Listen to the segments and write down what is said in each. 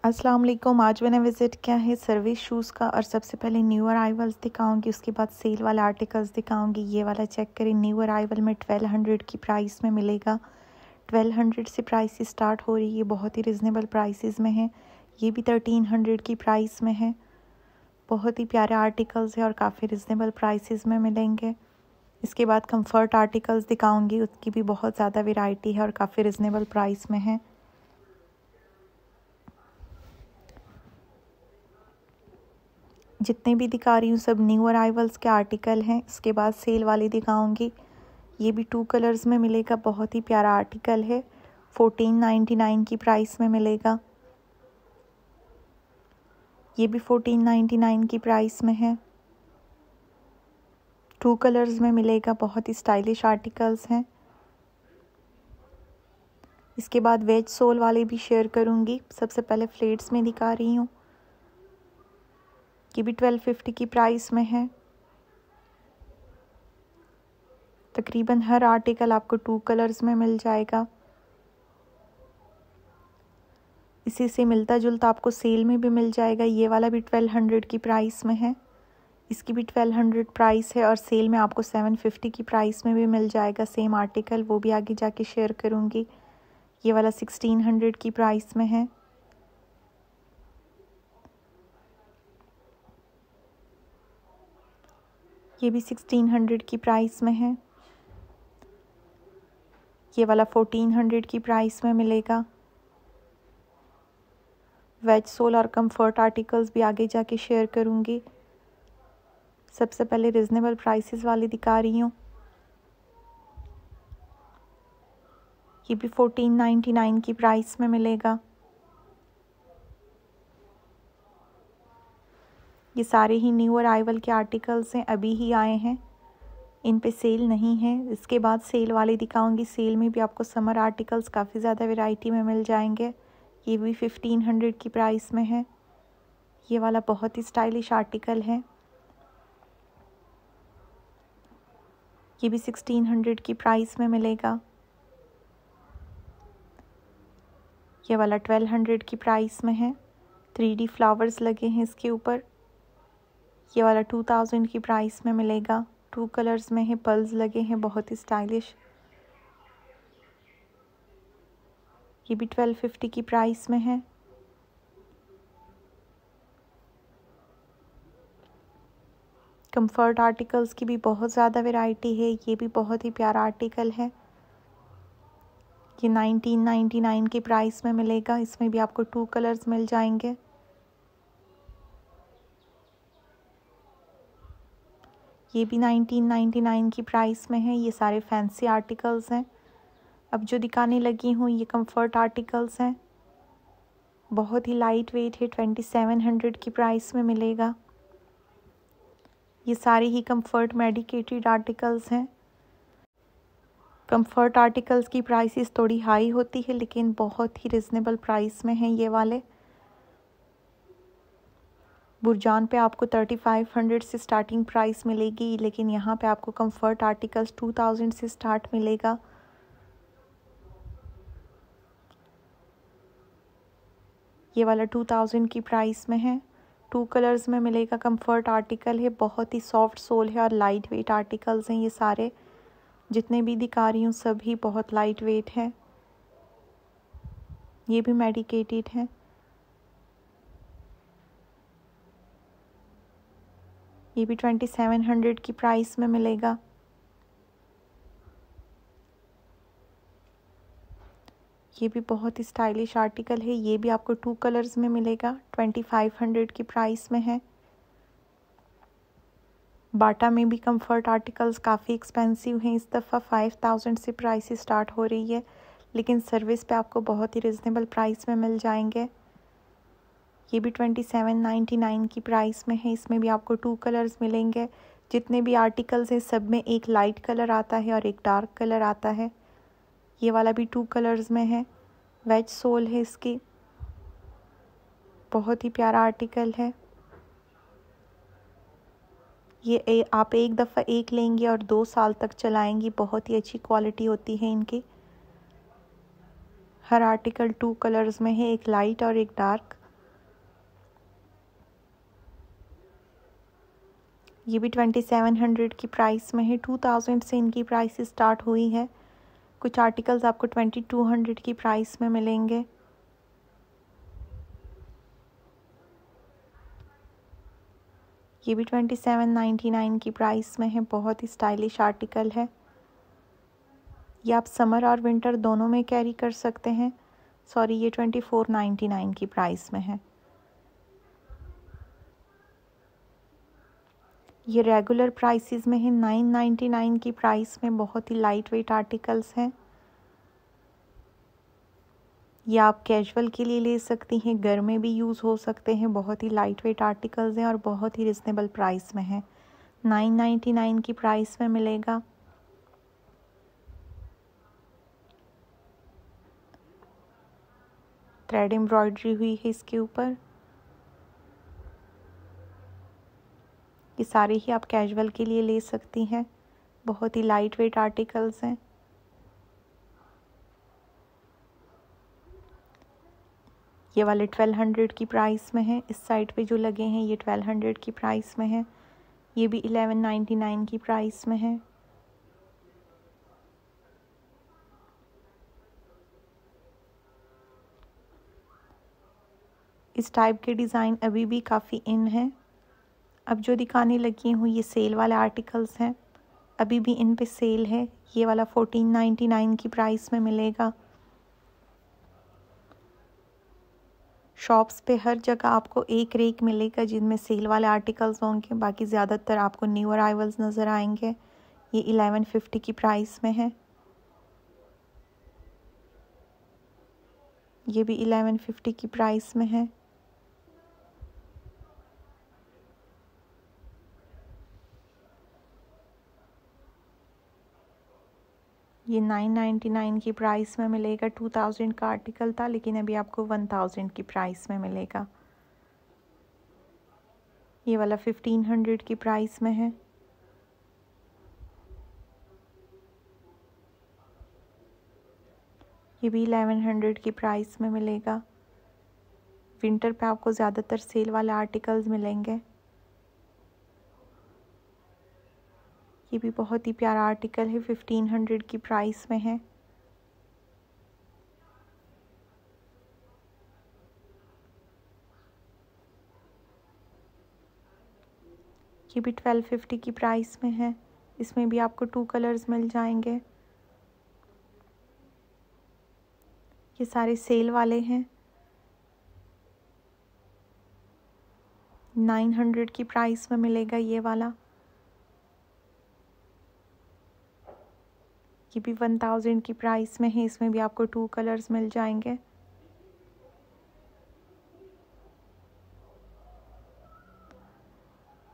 अस्सलाम वालेकुम। आज मैंने विज़िट किया है सर्विस शूज़ का और सबसे पहले न्यू अराइवल्स दिखाऊंगी, उसके बाद सेल वाले आर्टिकल्स दिखाऊंगी। ये वाला चेक करें, न्यू अराइवल में 1200 की प्राइस में मिलेगा। 1200 से प्राइस स्टार्ट हो रही है, बहुत ही रिजनेबल प्राइसेस में है। ये भी 1300 की प्राइस में है। बहुत ही प्यारे आर्टिकल्स है और काफ़ी रिजनेबल प्राइसेस में मिलेंगे। इसके बाद कंफर्ट आर्टिकल्स दिखाऊंगी, उसकी भी बहुत ज़्यादा वेराइटी है और काफ़ी रिजनेबल प्राइस में है। जितने भी दिखा रही हूँ सब न्यू अराइवल्स के आर्टिकल हैं। इसके बाद सेल वाली दिखाऊंगी, ये भी 2 कलर्स में मिलेगा। बहुत ही प्यारा आर्टिकल है, 1499 की प्राइस में मिलेगा। ये भी 1499 की प्राइस में है, 2 कलर्स में मिलेगा। बहुत ही स्टाइलिश आर्टिकल्स हैं। इसके बाद वेज सोल वाले भी शेयर करूँगी। सबसे पहले फ्लेट्स में दिखा रही हूँ, ये भी 1250 की प्राइस में है। तकरीबन हर आर्टिकल आपको 2 कलर्स में मिल जाएगा। इसी से मिलता जुलता आपको सेल में भी मिल जाएगा। ये वाला भी 1200 की प्राइस में है, इसकी भी 1200 प्राइस है और सेल में आपको 750 की प्राइस में भी मिल जाएगा सेम आर्टिकल, वो भी आगे जाके शेयर करूँगी। ये वाला 1600 की प्राइस में है। ये भी 1600 की प्राइस में है। ये वाला 1400 की प्राइस में मिलेगा। वेज सोल और कंफर्ट आर्टिकल्स भी आगे जाके शेयर करूँगी। सबसे पहले रिजनेबल प्राइसेस वाली दिखा रही हूँ, ये भी 1499 की प्राइस में मिलेगा। ये सारे ही न्यू अराइवल के आर्टिकल्स हैं, अभी ही आए हैं, इन पे सेल नहीं है। इसके बाद सेल वाले दिखाऊंगी, सेल में भी आपको समर आर्टिकल्स काफ़ी ज़्यादा वैरायटी में मिल जाएंगे। ये भी 1500 की प्राइस में है। ये वाला बहुत ही स्टाइलिश आर्टिकल है, ये भी 1600 की प्राइस में मिलेगा। ये वाला 1200 की प्राइस में है, 3D फ्लावर्स लगे हैं इसके ऊपर। ये वाला 2000 की प्राइस में मिलेगा, 2 कलर्स में है, पल्स लगे हैं, बहुत ही स्टाइलिश। ये भी 1250 की प्राइस में है। कंफर्ट आर्टिकल्स की भी बहुत ज़्यादा वैरायटी है, ये भी बहुत ही प्यारा आर्टिकल है। ये 1999 की प्राइस में मिलेगा, इसमें भी आपको 2 कलर्स मिल जाएंगे। ये भी 1999 की प्राइस में है। ये सारे फैंसी आर्टिकल्स हैं। अब जो दिखाने लगी हूँ ये कंफर्ट आर्टिकल्स हैं, बहुत ही लाइट वेट है, 2700 की प्राइस में मिलेगा। ये सारे ही कंफर्ट मेडिकेटेड आर्टिकल्स हैं। कंफर्ट आर्टिकल्स की प्राइसेस थोड़ी हाई होती है, लेकिन बहुत ही रिजनेबल प्राइस में हैं ये वाले। बुरजान पे आपको 3500 से स्टार्टिंग प्राइस मिलेगी, लेकिन यहाँ पे आपको कंफर्ट आर्टिकल्स 2000 से स्टार्ट मिलेगा। ये वाला 2000 की प्राइस में है, 2 कलर्स में मिलेगा। कंफर्ट आर्टिकल है, बहुत ही सॉफ्ट सोल है और लाइट वेट आर्टिकल्स हैं ये सारे। जितने भी दिखा रही हूँ सभी बहुत लाइट वेट है। ये भी मेडिकेटेड है। ये भी 2700 की प्राइस में मिलेगा। ये भी बहुत ही स्टाइलिश आर्टिकल है, ये भी आपको 2 कलर्स में मिलेगा, 2500 की प्राइस में है। बाटा में भी कंफर्ट आर्टिकल्स काफ़ी एक्सपेंसिव हैं इस दफ़ा, 5000 से प्राइस स्टार्ट हो रही है, लेकिन सर्विस पे आपको बहुत ही रिजनेबल प्राइस में मिल जाएंगे। ये भी 2799 की प्राइस में है, इसमें भी आपको 2 कलर्स मिलेंगे। जितने भी आर्टिकल्स हैं सब में एक लाइट कलर आता है और एक डार्क कलर आता है। ये वाला भी 2 कलर्स में है, वेज सोल है इसकी, बहुत ही प्यारा आर्टिकल है। ये आप एक दफ़ा एक लेंगे और 2 साल तक चलाएंगी, बहुत ही अच्छी क्वालिटी होती है इनकी। हर आर्टिकल 2 कलर्स में है, एक लाइट और एक डार्क। ये भी 2700 की प्राइस में है। 2000 से इनकी प्राइस स्टार्ट हुई है। कुछ आर्टिकल्स आपको 2200 की प्राइस में मिलेंगे। ये भी 2799 की प्राइस में है। बहुत ही स्टाइलिश आर्टिकल है। ये आप समर और विंटर दोनों में कैरी कर सकते हैं। सॉरी, ये 2499 की प्राइस में है। ये रेगुलर प्राइसेस में है 999 की प्राइस में। बहुत ही लाइट वेट आर्टिकल्स हैं। ये आप कैजुअल के लिए ले सकती हैं, घर में भी यूज़ हो सकते हैं। बहुत ही लाइट वेट आर्टिकल्स हैं और बहुत ही रिजनेबल प्राइस में है। 999 की प्राइस में मिलेगा। थ्रेड एम्ब्रॉयडरी हुई है इसके ऊपर। ये सारे ही आप कैजुअल के लिए ले सकती हैं। बहुत ही लाइट वेट आर्टिकल्स हैं। ये वाले 1200 की प्राइस में है। इस साइड पे जो लगे हैं ये 1200 की प्राइस में है। ये भी 1199 की प्राइस में है। इस टाइप के डिज़ाइन अभी भी काफ़ी इन है। अब जो दिखाने लगी हूँ ये सेल वाले आर्टिकल्स हैं। अभी भी इन पे सेल है। ये वाला 1499 की प्राइस में मिलेगा। शॉप्स पे हर जगह आपको एक रेक मिलेगा जिनमें सेल वाले आर्टिकल्स होंगे। बाकी ज़्यादातर आपको न्यू अराइवल्स नज़र आएंगे। ये 1150 की प्राइस में है। ये भी 1150 की प्राइस में है। ये 999 की प्राइस में मिलेगा। 2000 का आर्टिकल था लेकिन अभी आपको 1000 की प्राइस में मिलेगा। ये वाला 1500 की प्राइस में है। ये भी 1100 की प्राइस में मिलेगा। विंटर पे आपको ज़्यादातर सेल वाले आर्टिकल्स मिलेंगे। ये भी बहुत ही प्यारा आर्टिकल है। 1500 की प्राइस में है। ये भी 1250 की प्राइस में है। इसमें भी आपको 2 कलर्स मिल जाएंगे। ये सारे सेल वाले हैं। 900 की प्राइस में मिलेगा ये वाला। ये भी 1000 की प्राइस में है। इसमें भी आपको 2 कलर्स मिल जाएंगे।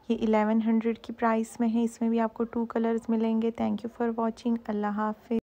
ये 1100 की प्राइस में है। इसमें भी आपको 2 कलर्स मिलेंगे। Thank you for watching. अल्लाह हाफिज़।